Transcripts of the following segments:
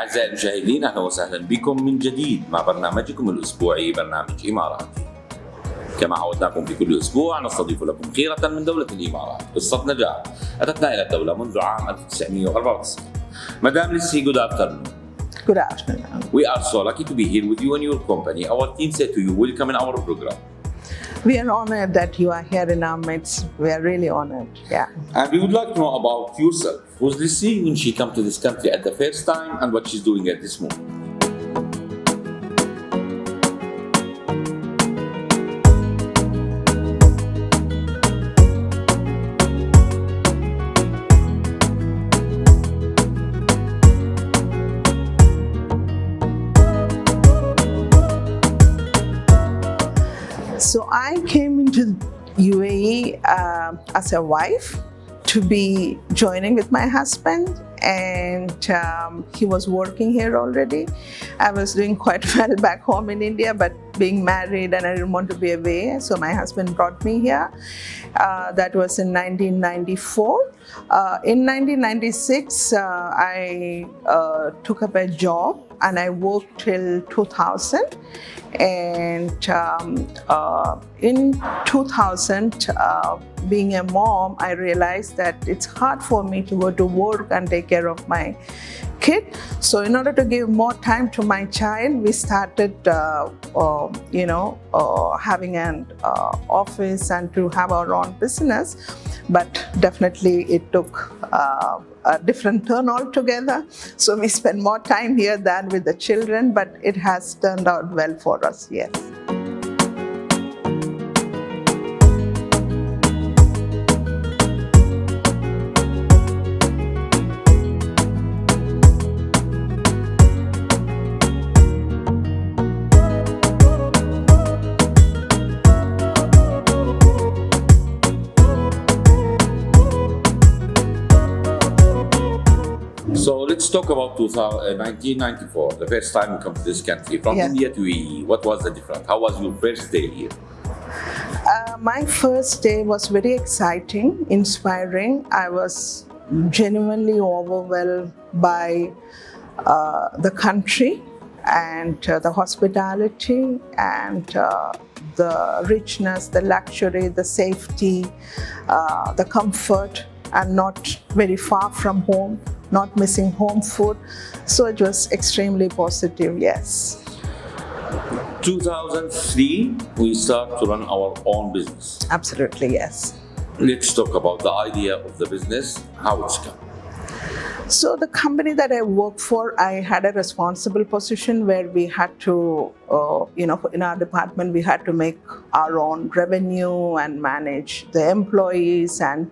أعزائي المشاهدين، أهلا وسهلا بكم من جديد مع برنامجكم الأسبوعي برنامج إماراتي. كما عودناكم في كل أسبوع نستضيف لكم خيرة من دولة الإمارات. قصة نجاح أتتنا إلى الدولة منذ عام 1994. Madam Lissy, good afternoon. Good afternoon. We are so lucky to be here with you and your company. Our team said to you, welcome in our program. We are honored that you are here in our midst. We are really honored. Yeah. And we would like to know about yourself. Who's Lissy when she came to this country at the first time and what she's doing at this moment? So I came into UAE as a wife to be joining with my husband, and he was working here already. I was doing quite well back home in India, but being married and I didn't want to be away, so my husband brought me here. That was in 1994. In 1996, I took up a job and I worked till 2000. And in 2000, being a mom, I realized that it's hard for me to go to work and take care of my kid. So in order to give more time to my child, we started, having an office and to have our own business. But definitely it took a different turn altogether. So we spend more time here than with the children, but it has turned out well for us, yes. So let's talk about 1994, the first time you come to this country. From Yes. India to UAE, what was the difference? How was your first day here? My first day was very exciting, inspiring. I was genuinely overwhelmed by the country and the hospitality and the richness, the luxury, the safety, the comfort, and not very far from home, not missing home food. So it was extremely positive, yes. 2003, we start to run our own business. Absolutely, yes. Let's talk about the idea of the business, how it's come. So the company that I worked for, I had a responsible position where we had to, in our department, we had to make our own revenue and manage the employees, and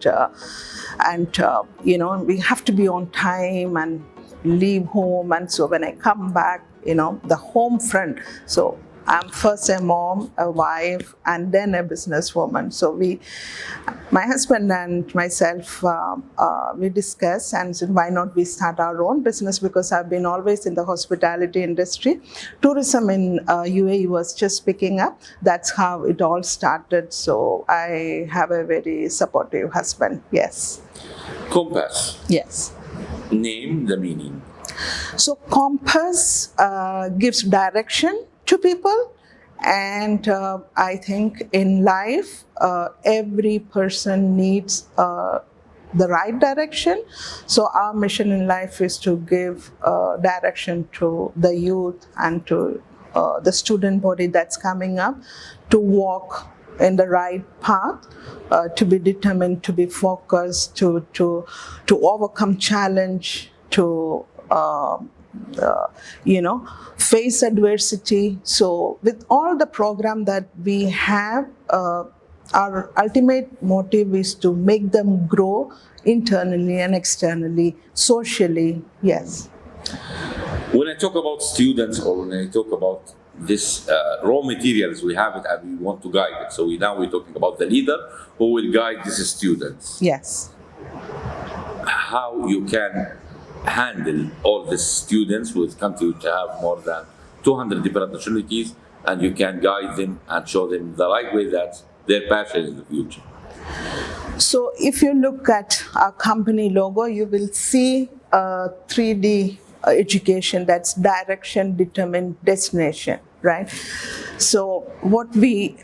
we have to be on time and leave home. And so when I come back, the home front. So I'm first a mom, a wife, and then a businesswoman. So my husband and myself, we discussed and said, why not we start our own business? Because I've been always in the hospitality industry. Tourism in UAE was just picking up. That's how it all started. So I have a very supportive husband, yes. Compass. Yes. Name the meaning. So compass gives direction to people, and I think in life every person needs the right direction. So our mission in life is to give direction to the youth and to the student body that's coming up, to walk in the right path, to be determined, to be focused, to overcome challenge, to face adversity. So with all the program that we have, our ultimate motive is to make them grow internally and externally, socially, yes. When I talk about students, or when I talk about this raw materials, we have it and we want to guide it. So we're talking about the leader who will guide these students. Yes. How you can handle all the students who come to you to have more than 200 different nationalities, and you can guide them and show them the right way that their passion in the future. So if you look at our company logo, you will see a 3D education, that's direction determined destination, right? So what we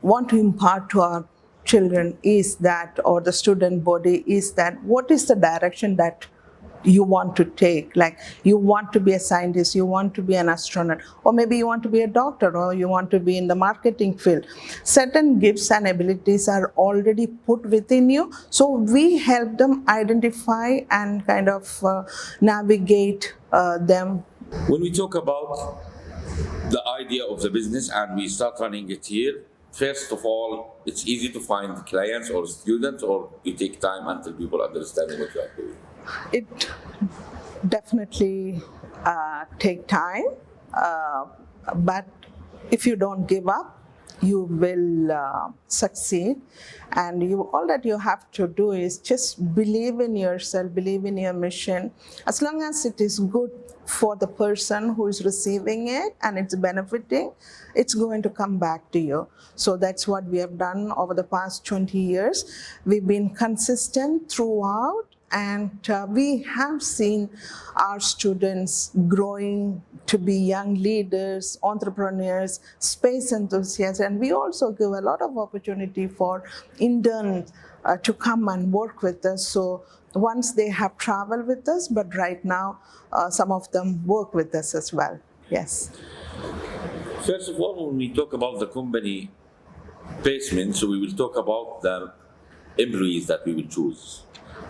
want to impart to our children is that, or the student body is that, what is the direction that you want to take? Like, you want to be a scientist, you want to be an astronaut, or maybe you want to be a doctor, or you want to be in the marketing field. Certain gifts and abilities are already put within you, so we help them identify and kind of navigate them. When we talk about the idea of the business and we start running it here, first of all, it's easy to find clients or students, or you take time until people understand what you are doing? It definitely take time, but if you don't give up, you will succeed. And all that you have to do is just believe in yourself, believe in your mission. As long as it is good for the person who is receiving it and it's benefiting, it's going to come back to you. So that's what we have done over the past 20 years. We've been consistent throughout, and we have seen our students growing to be young leaders, entrepreneurs, space enthusiasts, and we also give a lot of opportunity for interns to come and work with us. So once they have traveled with us, but right now some of them work with us as well. Yes. First of all, when we talk about the company placement, so we will talk about the employees that we will choose.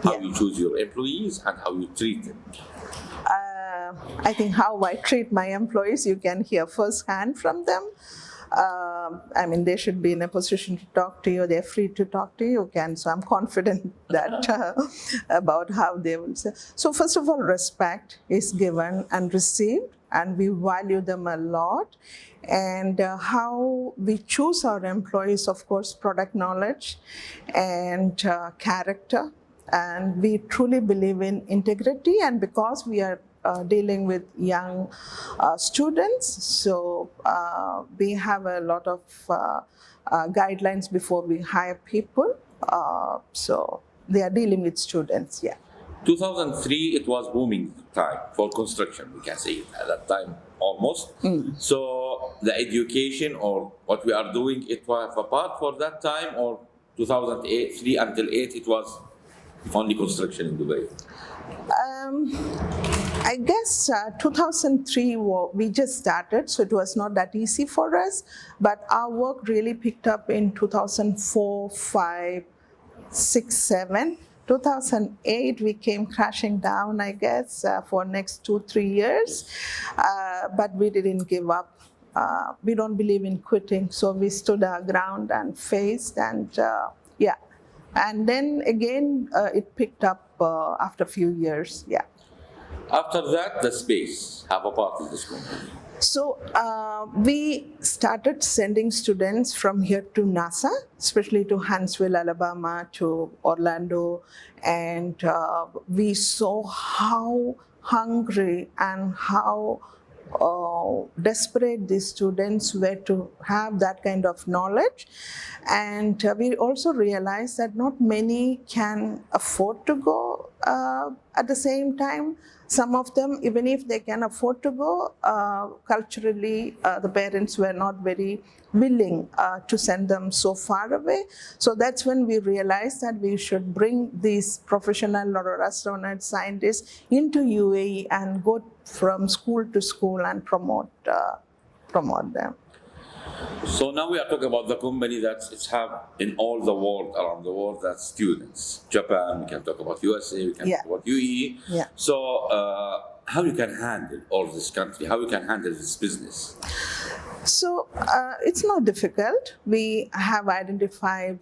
How you choose your employees and how you treat them. I think how I treat my employees, you can hear firsthand from them. I mean, they should be in a position to talk to you. They're free to talk to you. So I'm confident that about how they will say. So first of all, respect is given and received, and we value them a lot. And how we choose our employees, of course, product knowledge and character. And we truly believe in integrity, and because we are dealing with young students, so we have a lot of guidelines before we hire people. So they are dealing with students, 2003, it was booming time for construction, we can say at that time almost. So the education or what we are doing, it was a part for that time, or 2003 until 8, it was only construction in Dubai? I guess 2003 we just started, so it was not that easy for us. But our work really picked up in 2004, 5, 6, 7. 2008 we came crashing down, I guess, for next 2-3 years. But we didn't give up. We don't believe in quitting, so we stood our ground and faced, and and then again it picked up after a few years. After that, the space have a part in this company. So we started sending students from here to NASA, especially to Huntsville, Alabama, to Orlando, and we saw how hungry and how desperate these students were to have that kind of knowledge. And we also realized that not many can afford to go at the same time. Some of them, even if they can afford to go, culturally the parents were not very willing to send them so far away. So that's when we realized that we should bring these professional or astronaut scientists into UAE and go from school to school and promote them. So now we are talking about the company that it's have in all the world, around the world, that's students. Japan, we can talk about USA, we can talk about UAE. So how you can handle all this country, how you can handle this business? So it's not difficult. We have identified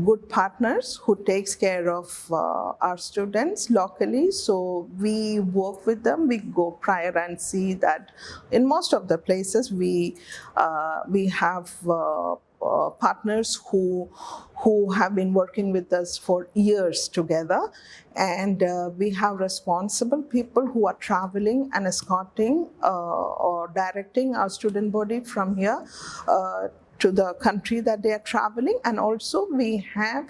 good partners who takes care of our students locally. So we work with them. We go prior and see that in most of the places we have partners who have been working with us for years together, and we have responsible people who are traveling and escorting or directing our student body from here to the country that they are traveling, and also we have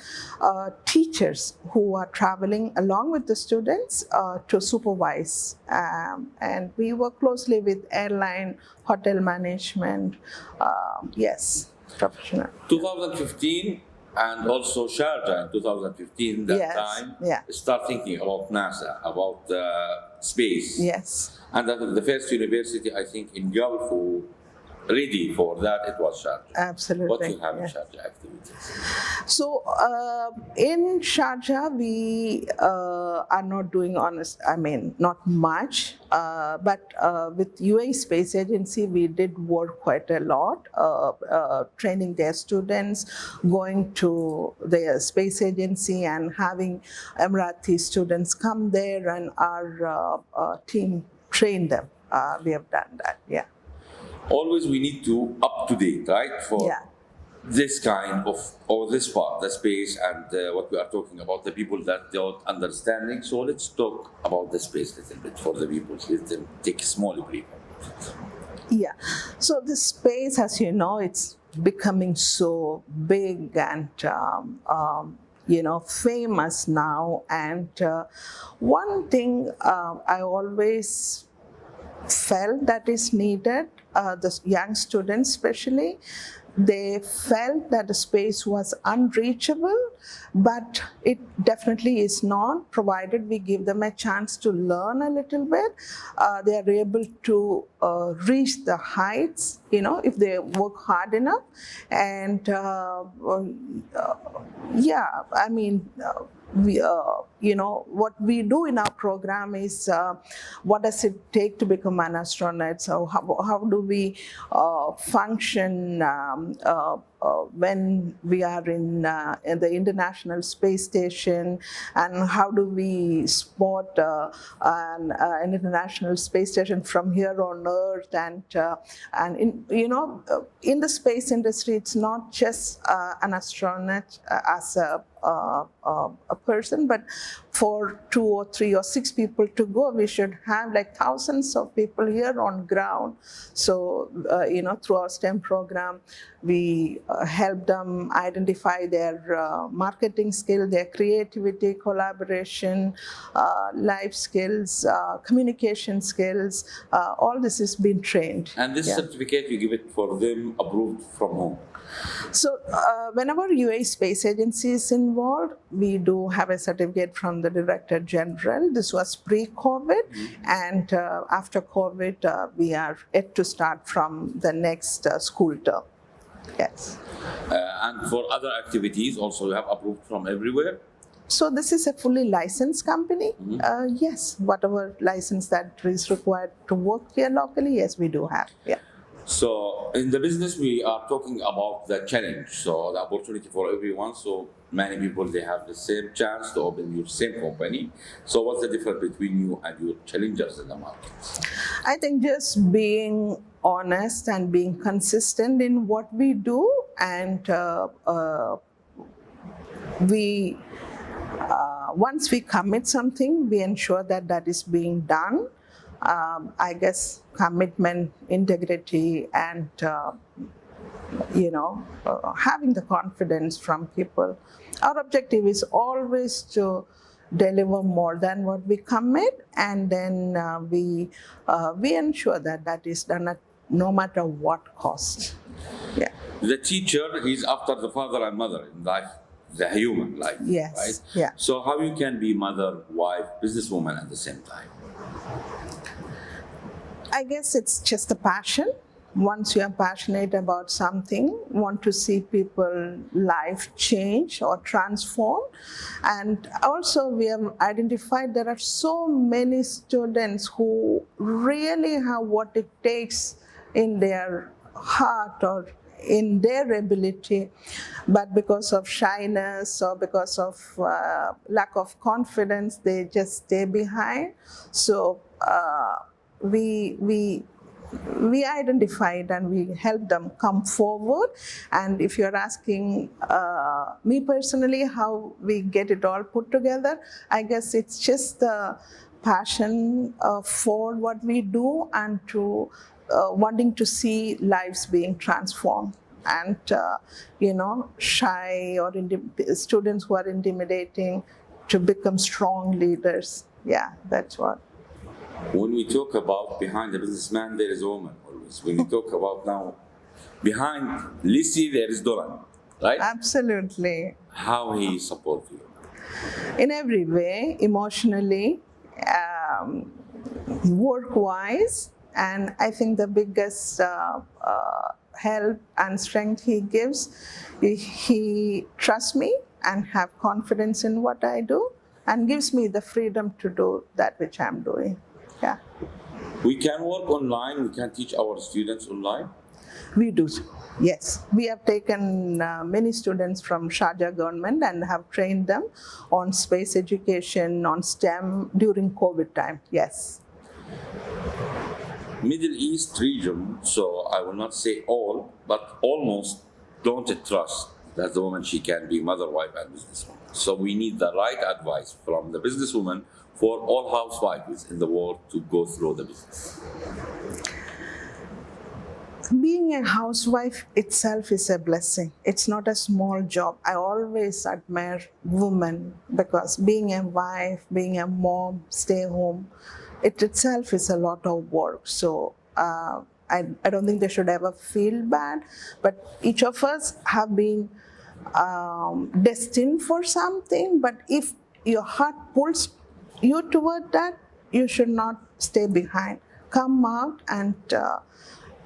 teachers who are traveling along with the students to supervise, and we work closely with airline, hotel management, yes, professional. 2015 and also Sharjah in 2015, that Yes, time, yeah. start thinking about NASA, about space. Yes. And that the first university, I think, in Gulf who ready for that, it was Sharjah. Absolutely. What you have in yeah. Sharjah activities? So in Sharjah, we are not doing not much, but with UAE Space Agency, we did work quite a lot, training their students, going to their space agency and having Emirati students come there, and our team train them. We have done that, yeah. Always we need to up to date, right? For Yeah. this kind of, or this part, the space and what we are talking about, the people that don't understanding. So let's talk about the space a little bit for the people. Let them take a small brief. Yeah, so the space, as you know, it's becoming so big and famous now. And one thing I always felt that is needed, the young students especially, they felt that the space was unreachable, but it definitely is not, provided we give them a chance to learn a little bit. They are able to reach the heights, if they work hard enough. And what we do in our program is what does it take to become an astronaut? So how do we function when we are in the International Space Station, and how do we spot an International Space Station from here on Earth? And in the space industry, it's not just an astronaut as a person, but for 2 or 3 or 6 people to go, we should have like thousands of people here on ground. So through our STEM program, we help them identify their marketing skill, their creativity, collaboration, life skills, communication skills. All this is being trained. And this certificate, you give it for them approved from whom? So whenever UAE Space Agency is involved, we do have a certificate from the Director General. This was pre-COVID, and after COVID, we are yet to start from the next school term. Yes. And for other activities, also you have approved from everywhere? So this is a fully licensed company. Yes, whatever license that is required to work here locally, yes, we do have. Yeah. So in the business, we are talking about the challenge, so the opportunity for everyone. So many people, they have the same chance to open your same company. So what's the difference between you and your challengers in the market? I think just being honest and being consistent in what we do, and once we commit something, we ensure that that is being done. I guess commitment, integrity, and having the confidence from people. Our objective is always to deliver more than what we commit, and then we ensure that that is done at no matter what cost. Yeah. The teacher, he's after the father and mother in life, the human life. Yes. Right? Yeah. So how you can be mother, wife, businesswoman at the same time? I guess it's just a passion. Once you are passionate about something, want to see people's life change or transform. And also we have identified there are so many students who really have what it takes in their heart or in their ability, but because of shyness or because of lack of confidence, they just stay behind. So we identified and we helped them come forward. And if you're asking me personally how we get it all put together, I guess it's just the passion for what we do and to wanting to see lives being transformed. and shy or students who are intimidating to become strong leaders. Yeah, that's what. When we talk about behind the businessman, there is a woman always. When we talk about now behind Lissy, there is Donald, right? Absolutely. How he support you? In every way, emotionally, work-wise, and I think the biggest help and strength he gives, he trusts me and have confidence in what I do and gives me the freedom to do that which I'm doing. Yeah. We can work online, we can teach our students online? We do, yes. We have taken many students from Sharjah government and have trained them on space education, on STEM during COVID time, yes. Middle East region, so I will not say all, but almost don't trust that the woman, she can be mother, wife, and businesswoman. So we need the right advice from the businesswoman for all housewives in the world to go through the business. Being a housewife itself is a blessing. It's not a small job. I always admire women because being a wife, being a mom, stay home, it itself is a lot of work. So I don't think they should ever feel bad, but each of us have been destined for something, but if your heart pulls you toward that, you should not stay behind. Come out and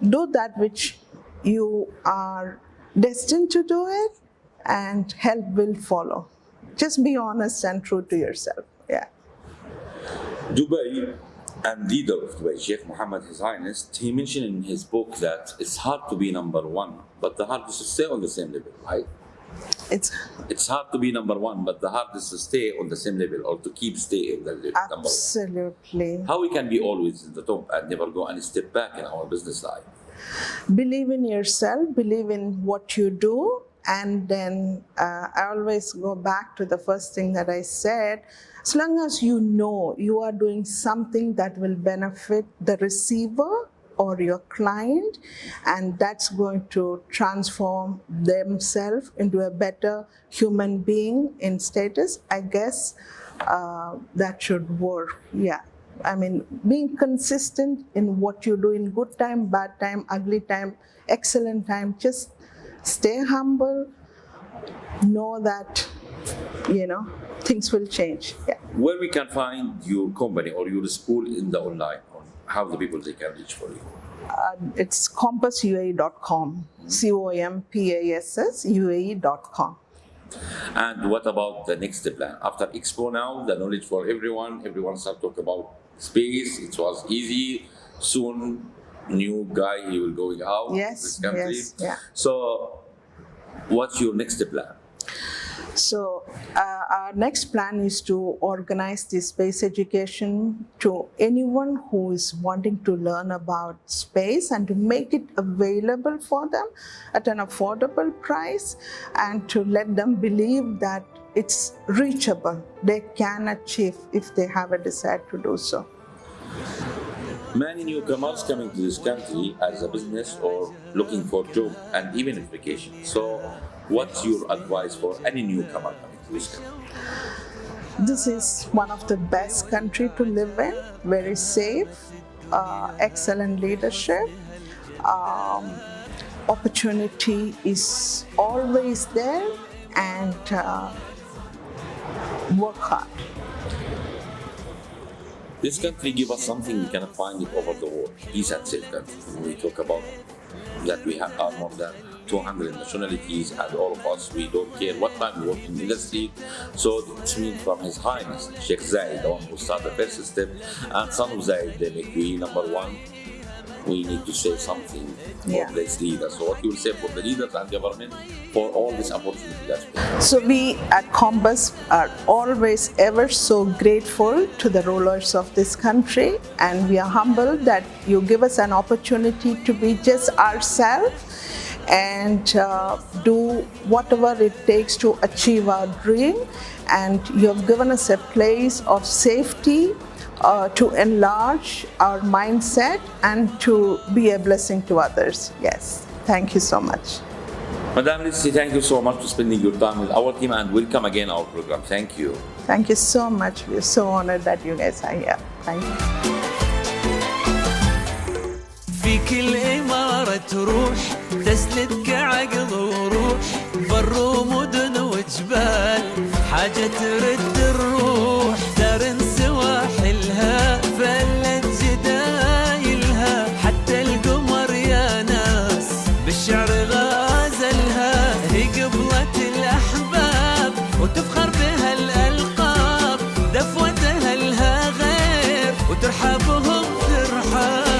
do that which you are destined to do it, and help will follow. Just be honest and true to yourself. Yeah. Dubai and leader of Dubai, Sheikh Mohammed, His Highness, he mentioned in his book that it's hard to be number one, but the hardest to stay on the same level, right? It's hard to be number one, but the hardest to stay on the same level or to keep staying the number one. Absolutely. How we can be always in the top and never go and step back in our business life? Believe in yourself, believe in what you do, and then I always go back to the first thing that I said. As long as you know you are doing something that will benefit the receiver or your client, and that's going to transform themselves into a better human being in status, I guess that should work. Yeah. I mean, being consistent in what you do in good time, bad time, ugly time, excellent time, just stay humble, know that, things will change. Yeah. Where we can find your company or your school in the online, or how the people they can reach for you? It's compassuae.com, COMPASS UAE.com. And what about the next plan? After Expo now, the knowledge for everyone start talk about space. It was easy. Soon, new guy, he will going out this country. Yes, yeah. So, what's your next plan? So our next plan is to organize this space education to anyone who is wanting to learn about space and to make it available for them at an affordable price, and to let them believe that it's reachable. They can achieve if they have a desire to do so. Many newcomers coming to this country as a business or looking for job and even vacation. So what's your advice for any newcomer coming to this country? This is one of the best countries to live in, very safe, excellent leadership. Opportunity is always there, and work hard. This country gives us something we cannot find it over the world. Peace and safe country. When we talk about that, we have more than 200 nationalities, and all of us, we don't care what time we work in the industry. So it's mean from His Highness Sheikh Zayed, the one who started the first step, and son of Zayed, they make we number one. We need to say something for these leaders. So what you will say for the leaders and government for all this opportunity that's been. So we at Compass are always ever so grateful to the rulers of this country, and we are humbled that you give us an opportunity to be just ourselves and do whatever it takes to achieve our dream. And you have given us a place of safety, to enlarge our mindset and to be a blessing to others. Yes, thank you so much. Madam Lissy, thank you so much for spending your time with our team and welcome again our program. Thank you. Thank you so much. We're so honored that you guys are here. Thank you. في كل إمارة تروح تسندك عقل وروح، بر ومدن وجبال حاجة ترد الروح، دار سواحلها فلت جدايلها، حتى القمر يا ناس بالشعر غازلها، هي قبلة الأحباب وتفخر بها الألقاب، دفوتها لها غير وترحبهم ترحاب.